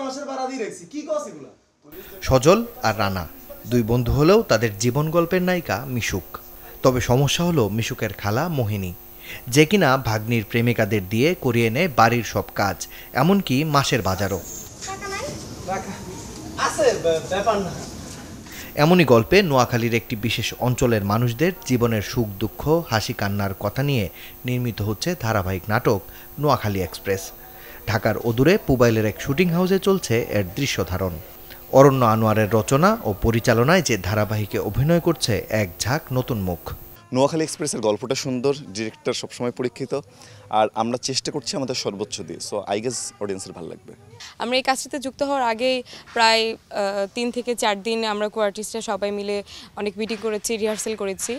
মাসের ভাড়া দিয়ে রাখছি কি কস এগুলা সজল আর রানা দুই বন্ধু হলেও তাদের জীবন গল্পের নায়িকা মিশুক। তবে সমস্যা হলো মিশুকের খালা মোহিনী, যে কিনা ভাগ্নির প্রেমিকাদের দিয়ে করিয়ে নেয় বাড়ির সব কাজ, এমনকি মাসের বাজারও। এমনই গল্পে নোয়াখালীর একটি বিশেষ অঞ্চলের মানুষদের জীবনের সুখ দুঃখ হাসি কান্নার কথা নিয়ে নির্মিত হচ্ছে ধারাবাহিক নাটক নোয়াখালী এক্সপ্রেস। ঢাকার অদূরে পুবাইলের এক শুটিং হাউসে চলছে এর দৃশ্যধারণ। অরণ্য আনোয়ারের রচনা ও পরিচালনায় যে ধারাবাহিকে অভিনয় করছে এক ঝাঁক নতুন মুখ। নোয়াখালী এক্সপ্রেসের গল্পটা সুন্দর, ডিরেক্টর সবসময় পরীক্ষিত, আর আমরা চেষ্টা করছি আমাদের সর্বোচ্চ দিয়ে। সো আই গেস অডিয়েন্সের ভালো লাগবে। আমরা এই কাজটাতে যুক্ত হওয়ার আগেই প্রায় 3 থেকে 4 দিন আমরা কো-আর্টিস্টরা সবাই মিলে অনেক মিটিং করেছি, রিহার্সেল করেছি।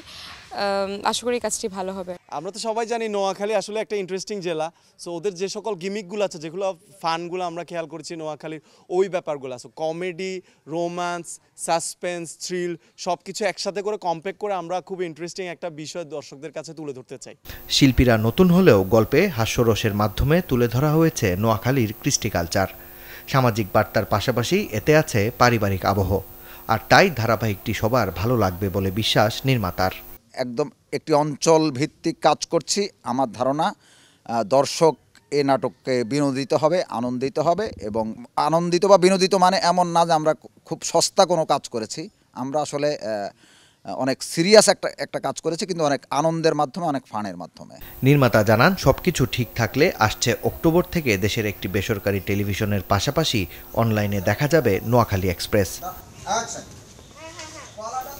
আশা করি কাজটি ভালো হবে। আমরা তো সবাই জানি নোয়াখালী আসলে একটা ইন্টারেস্টিং জেলা। সো ওদের যে সকল গিমিকগুলো আছে, যেগুলো ফানগুলো আমরা খেয়াল করেছি নোয়াখালীর, ওই ব্যাপারগুলো আছে কমেডি, রোম্যান্স, সাসপেন্স, থ্রিল সব কিছু একসাথে করে কম্প্যাক্ট করে আমরা খুব ইন্টারেস্টিং একটা বিষয় দর্শকদের কাছে তুলে ধরতে চাই। শিল্পীরা নতুন হলেও গল্পে হাস্যরসের মাধ্যমে তুলে ধরা হয়েছে নোয়াখালীর কৃষ্টি কালচার। সামাজিক বার্তার পাশাপাশি এতে আছে পারিবারিক আবহ, আর তাই ধারাবাহিকটি সবার ভালো লাগবে বলে বিশ্বাস নির্মাতার। একদম একটি অঞ্চল ভিত্তিক কাজ করছি। আমার ধারণা দর্শক এই নাটককে বিনোদিত হবে, আনন্দিত হবে। এবং আনন্দিত বা বিনোদিত মানে এমন না যে আমরা খুব সস্তা কোনো কাজ করেছি। আমরা আসলে অনেক সিরিয়াস একটা কাজ করেছি, কিন্তু অনেক আনন্দের মাধ্যমে, অনেক ফানের মাধ্যমে। নির্মাতা জানান সবকিছু ঠিক থাকলে আসছে অক্টোবর থেকে দেশের একটি বেসরকারি টেলিভিশনের পাশাপাশি অনলাইনে দেখা যাবে নোয়াখালী এক্সপ্রেস।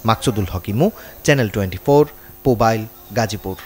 মাকসুদুল হক ইমু, চ্যানেল 24, পুবাইল, গাজীপুর।